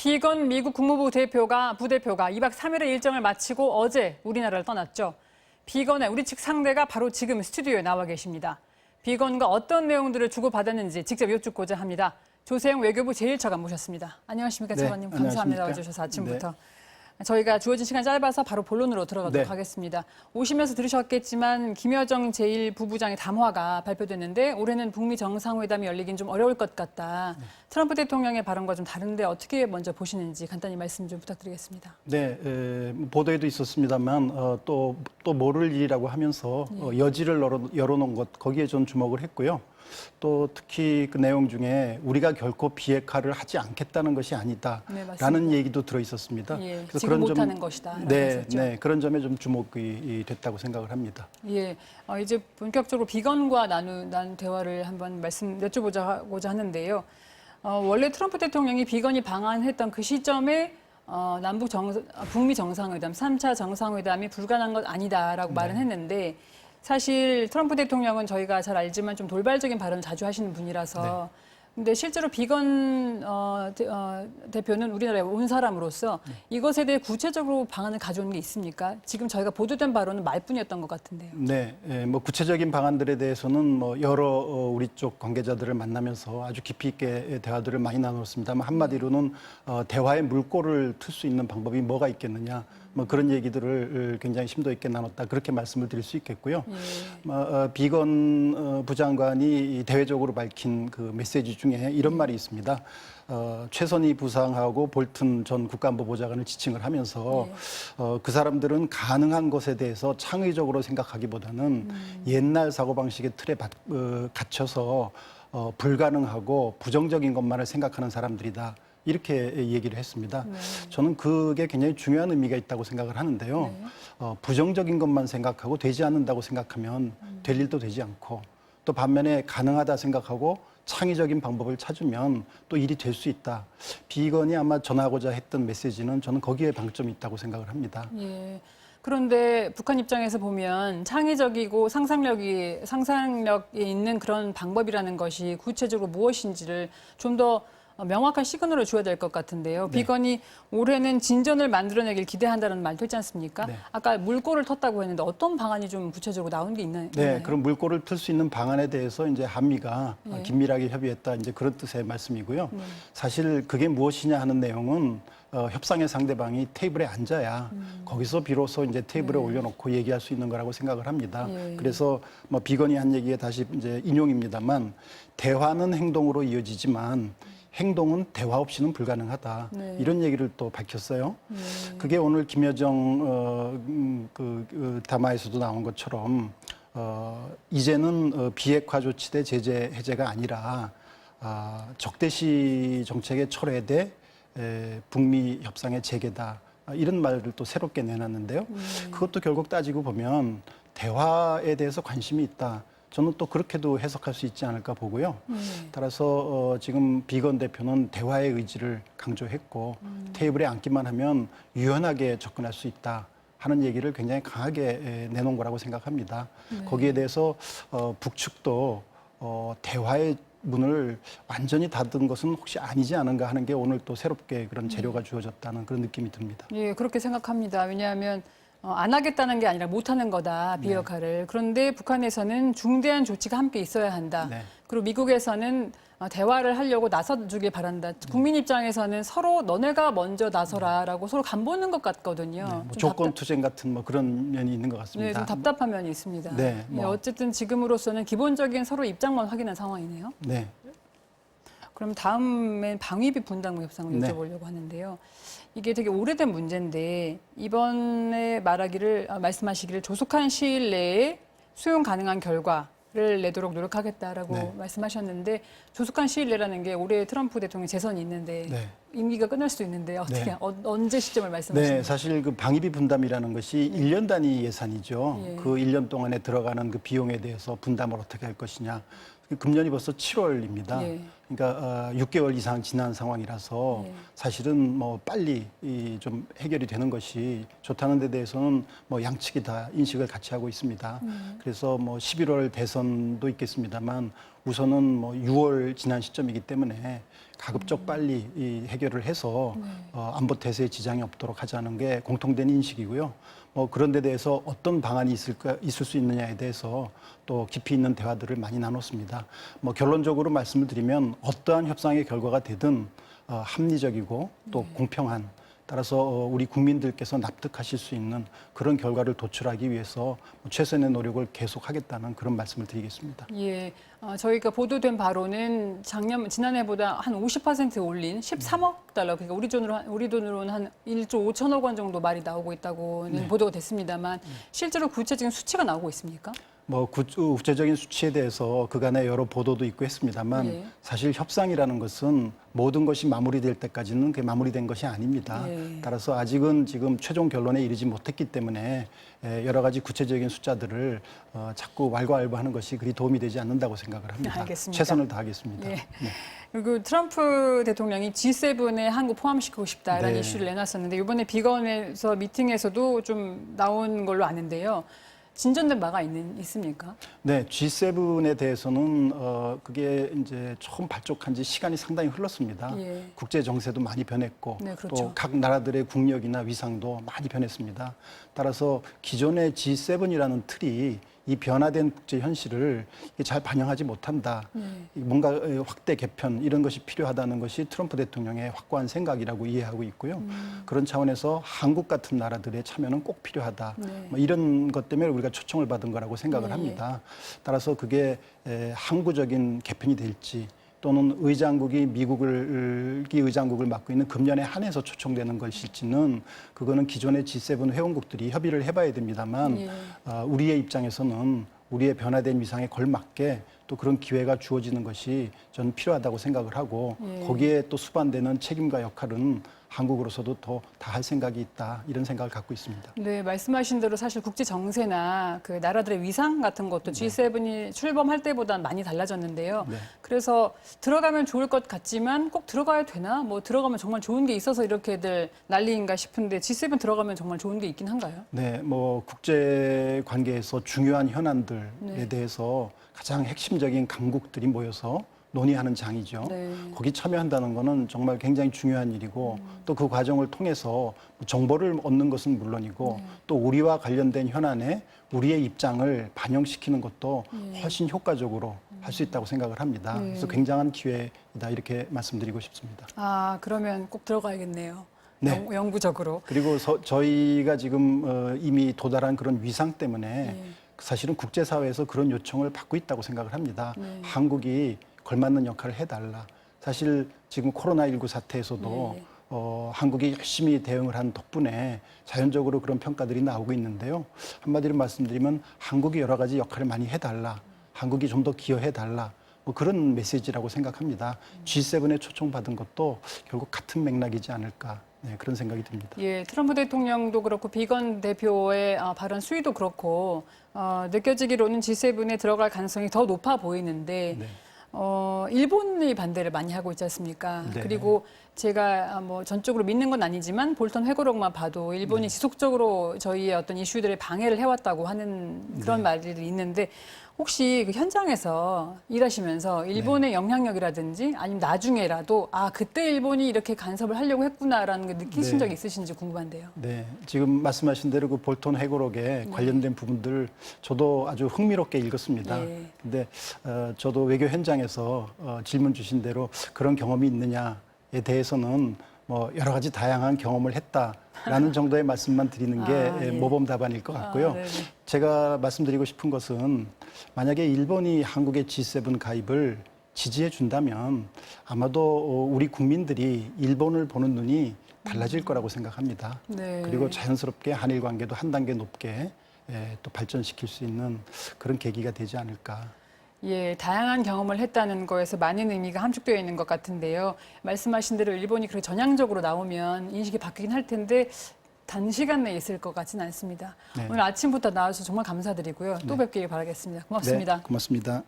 비건 미국 국무부 부대표가 2박 3일의 일정을 마치고 어제 우리나라를 떠났죠. 비건의 우리 측 상대가 바로 지금 스튜디오에 나와 계십니다. 비건과 어떤 내용들을 주고받았는지 직접 여쭙고자 합니다. 조세영 외교부 제1차관 모셨습니다. 안녕하십니까, 차관님. 네, 감사합니다. 안녕하십니까? 와주셔서 아침부터. 네. 저희가 주어진 시간이 짧아서 바로 본론으로 들어가도록 하겠습니다. 오시면서 들으셨겠지만 김여정 제1부부장의 담화가 발표됐는데 올해는 북미 정상회담이 열리긴 좀 어려울 것 같다. 트럼프 대통령의 발언과 좀 다른데 어떻게 먼저 보시는지 간단히 말씀 좀 부탁드리겠습니다. 네, 보도에도 있었습니다만 또 모를 일이라고 하면서 여지를 열어놓은 것 거기에 좀 주목을 했고요. 또 특히 그 내용 중에 우리가 결코 비핵화를 하지 않겠다는 것이 아니다라는 얘기도 들어 있었습니다. 예, 그래서 지금 못하는 것이다. 네, 그런 점에 좀 주목이 됐다고 생각을 합니다. 예, 이제 본격적으로 비건과 난 대화를 한번 여쭤보고자 하는데요. 원래 트럼프 대통령이 비건이 방한했던 그 시점에 북미 정상회담, 3차 정상회담이 불가능한 것 아니다라고 말은 했는데 사실 트럼프 대통령은 저희가 잘 알지만 좀 돌발적인 발언을 자주 하시는 분이라서 근데 실제로 비건 대표는 우리나라에 온 사람으로서 이것에 대해 구체적으로 방안을 가져오는 게 있습니까? 지금 저희가 보도된 바로는 말뿐이었던 것 같은데요. 네, 뭐 구체적인 방안들에 대해서는 뭐 여러 우리 쪽 관계자들을 만나면서 아주 깊이 있게 대화들을 많이 나눴습니다만 한마디로는 대화의 물꼬를 틀 수 있는 방법이 뭐가 있겠느냐. 뭐 그런 얘기들을 굉장히 심도 있게 나눴다 그렇게 말씀을 드릴 수 있겠고요. 비건 부장관이 대외적으로 밝힌 그 메시지 중에 이런 말이 있습니다. 최선희 부상하고 볼튼 전 국가안보보좌관을 지칭을 하면서 그 사람들은 가능한 것에 대해서 창의적으로 생각하기보다는 옛날 사고방식의 틀에 갇혀서 불가능하고 부정적인 것만을 생각하는 사람들이다. 이렇게 얘기를 했습니다. 저는 그게 굉장히 중요한 의미가 있다고 생각을 하는데요. 부정적인 것만 생각하고 되지 않는다고 생각하면 될 일도 되지 않고 또 반면에 가능하다 생각하고 창의적인 방법을 찾으면 또 일이 될 수 있다. 비건이 아마 전하고자 했던 메시지는 저는 거기에 방점이 있다고 생각을 합니다. 예. 그런데 북한 입장에서 보면 창의적이고 상상력이 있는 그런 방법이라는 것이 구체적으로 무엇인지를 좀 더 명확한 시그널을 줘야 될 것 같은데요. 비건이 올해는 진전을 만들어내길 기대한다는 말도 했지 않습니까? 아까 물꼬를 텄다고 했는데 어떤 방안이 좀 구체적으로 나온 게 있나요? 네, 그럼 물꼬를 틀 수 있는 방안에 대해서 이제 한미가 긴밀하게 협의했다 이제 그런 뜻의 말씀이고요. 사실 그게 무엇이냐 하는 내용은 협상의 상대방이 테이블에 앉아야 거기서 비로소 이제 테이블에 올려놓고 얘기할 수 있는 거라고 생각을 합니다. 그래서 뭐 비건이 한 얘기에 다시 이제 인용입니다만 대화는 행동으로 이어지지만 행동은 대화 없이는 불가능하다. 이런 얘기를 또 밝혔어요. 그게 오늘 김여정 담화에서도 나온 것처럼 이제는 비핵화 조치 대 제재 해제가 아니라 적대시 정책의 철회 대 북미 협상의 재개다. 이런 말을 또 새롭게 내놨는데요. 그것도 결국 따지고 보면 대화에 대해서 관심이 있다. 저는 또 그렇게도 해석할 수 있지 않을까 보고요. 따라서 지금 비건 대표는 대화의 의지를 강조했고 테이블에 앉기만 하면 유연하게 접근할 수 있다 하는 얘기를 굉장히 강하게 내놓은 거라고 생각합니다. 거기에 대해서 북측도 대화의 문을 완전히 닫은 것은 혹시 아니지 않은가 하는 게 오늘 또 새롭게 그런 재료가 주어졌다는 그런 느낌이 듭니다. 예, 그렇게 생각합니다. 왜냐하면 안 하겠다는 게 아니라 못 하는 거다, 비핵화를. 그런데 북한에서는 중대한 조치가 함께 있어야 한다. 그리고 미국에서는 대화를 하려고 나서주길 바란다. 국민 입장에서는 서로 너네가 먼저 나서라라고 서로 간보는 것 같거든요. 뭐 조건 투쟁 같은 뭐 그런 면이 있는 것 같습니다. 네, 좀 답답한 면이 있습니다. 어쨌든 지금으로서는 기본적인 서로 입장만 확인한 상황이네요. 네. 그럼 다음엔 방위비 분담금 협상을 여쭤보려고 하는데요. 이게 되게 오래된 문제인데 이번에 말씀하시기를 조속한 시일 내에 수용 가능한 결과를 내도록 노력하겠다라고 말씀하셨는데 조속한 시일 내라는 게 올해 트럼프 대통령 재선이 있는데 임기가 끝날 수도 있는데 어떻게 언제 시점을 말씀하시나요? 네, 사실 그 방위비 분담이라는 것이 1년 단위 예산이죠. 그 1년 동안에 들어가는 그 비용에 대해서 분담을 어떻게 할 것이냐. 금년이 벌써 7월입니다. 그러니까 6개월 이상 지난 상황이라서 사실은 뭐 빨리 좀 해결이 되는 것이 좋다는 데 대해서는 뭐 양측이 다 인식을 같이 하고 있습니다. 그래서 뭐 11월 대선도 있겠습니다만 우선은 뭐 6월 지난 시점이기 때문에 가급적 빨리 이 해결을 해서 안보 태세에 지장이 없도록 하자는 게 공통된 인식이고요. 뭐 그런 데 대해서 어떤 방안이 있을 수 있느냐에 대해서 또 깊이 있는 대화들을 많이 나눴습니다. 뭐 결론적으로 말씀을 드리면 어떠한 협상의 결과가 되든 합리적이고 또 공평한, 따라서 우리 국민들께서 납득하실 수 있는 그런 결과를 도출하기 위해서 최선의 노력을 계속하겠다는 그런 말씀을 드리겠습니다. 예, 저희가 보도된 바로는 지난해보다 한 50% 올린 13억 달러, 그러니까 우리 돈으로는 한 1조 5천억 원 정도 말이 나오고 있다고는 보도가 됐습니다만 실제로 구체적인 수치가 나오고 있습니까? 뭐 구체적인 수치에 대해서 그간에 여러 보도도 있고 했습니다만 예. 사실 협상이라는 것은 모든 것이 마무리될 때까지는 그게 마무리된 것이 아닙니다. 예. 따라서 아직은 지금 최종 결론에 이르지 못했기 때문에 여러 가지 구체적인 숫자들을 자꾸 왈가왈부하는 것이 그리 도움이 되지 않는다고 생각을 합니다. 알겠습니다. 최선을 다하겠습니다. 예. 네. 그리고 트럼프 대통령이 G7에 한국 포함시키고 싶다라는 네. 이슈를 내놨었는데 이번에 비건에서 미팅에서도 좀 나온 걸로 아는데요. 진전된 바가 있습니까? 네, G7에 대해서는 그게 이제 처음 발족한 지 시간이 상당히 흘렀습니다. 예. 국제 정세도 많이 변했고 네, 그렇죠. 또 각 나라들의 국력이나 위상도 많이 변했습니다. 따라서 기존의 G7이라는 틀이 이 변화된 국제 현실을 잘 반영하지 못한다. 뭔가 확대 개편 이런 것이 필요하다는 것이 트럼프 대통령의 확고한 생각이라고 이해하고 있고요. 그런 차원에서 한국 같은 나라들의 참여는 꼭 필요하다. 네. 뭐 이런 것 때문에 우리가 초청을 받은 거라고 생각을 합니다. 따라서 그게 항구적인 개편이 될지 또는 의장국이 미국이 의장국을 맡고 있는 금년에 한해서 초청되는 것일지는 그거는 기존의 G7 회원국들이 협의를 해봐야 됩니다만 우리의 입장에서는 우리의 변화된 위상에 걸맞게 또 그런 기회가 주어지는 것이 저는 필요하다고 생각을 하고 거기에 또 수반되는 책임과 역할은 한국으로서도 더 다할 생각이 있다 이런 생각을 갖고 있습니다. 네, 말씀하신 대로 사실 국제 정세나 그 나라들의 위상 같은 것도 G7이 출범할 때보다 많이 달라졌는데요. 네. 그래서 들어가면 좋을 것 같지만 꼭 들어가야 되나? 뭐 들어가면 정말 좋은 게 있어서 이렇게들 난리인가 싶은데 G7 들어가면 정말 좋은 게 있긴 한가요? 네, 뭐 국제 관계에서 중요한 현안들에 대해서 가장 핵심적인 강국들이 모여서 논의하는 장이죠. 네. 거기 참여한다는 것은 정말 굉장히 중요한 일이고 또 그 과정을 통해서 정보를 얻는 것은 물론이고 또 우리와 관련된 현안에 우리의 입장을 반영시키는 것도 훨씬 효과적으로 할 수 있다고 생각을 합니다. 그래서 굉장한 기회이다 이렇게 말씀드리고 싶습니다. 아, 그러면 꼭 들어가야겠네요. 네. 영구적으로. 그리고 저희가 지금 이미 도달한 그런 위상 때문에 사실은 국제사회에서 그런 요청을 받고 있다고 생각을 합니다. 한국이 걸맞는 역할을 해달라. 사실 지금 코로나19 사태에서도 한국이 열심히 대응을 한 덕분에 자연적으로 그런 평가들이 나오고 있는데요. 한마디로 말씀드리면 한국이 여러 가지 역할을 많이 해달라. 한국이 좀 더 기여해달라. 뭐 그런 메시지라고 생각합니다. G7에 초청받은 것도 결국 같은 맥락이지 않을까. 네, 그런 생각이 듭니다. 예, 트럼프 대통령도 그렇고 비건 대표의 발언 수위도 그렇고 느껴지기로는 G7에 들어갈 가능성이 더 높아 보이는데 네. 일본이 반대를 많이 하고 있지 않습니까? 네. 그리고 제가 뭐 전적으로 믿는 건 아니지만 볼턴 회고록만 봐도 일본이 지속적으로 저희의 어떤 이슈들에 방해를 해왔다고 하는 그런 말들이 있는데 혹시 그 현장에서 일하시면서 일본의 영향력이라든지 아니면 나중에라도 그때 일본이 이렇게 간섭을 하려고 했구나라는 걸 느끼신 적이 있으신지 궁금한데요. 네, 지금 말씀하신 대로 그 볼턴 회고록에 관련된 부분들 저도 아주 흥미롭게 읽었습니다. 예. 근데 저도 외교 현장에서 질문 주신 대로 그런 경험이 있느냐에 대해서는 뭐 여러 가지 다양한 경험을 했다라는 정도의 말씀만 드리는 게 모범 답안일 것 같고요. 네네. 제가 말씀드리고 싶은 것은 만약에 일본이 한국의 G7 가입을 지지해 준다면 아마도 우리 국민들이 일본을 보는 눈이 달라질 거라고 생각합니다. 네. 그리고 자연스럽게 한일 관계도 한 단계 높게 또 발전시킬 수 있는 그런 계기가 되지 않을까. 예, 다양한 경험을 했다는 거에서 많은 의미가 함축되어 있는 것 같은데요. 말씀하신 대로 일본이 그렇게 전향적으로 나오면 인식이 바뀌긴 할 텐데 단시간 내에 있을 것 같지는 않습니다. 네. 오늘 아침부터 나와주셔서 정말 감사드리고요. 또 뵙기를 바라겠습니다. 고맙습니다. 네, 고맙습니다.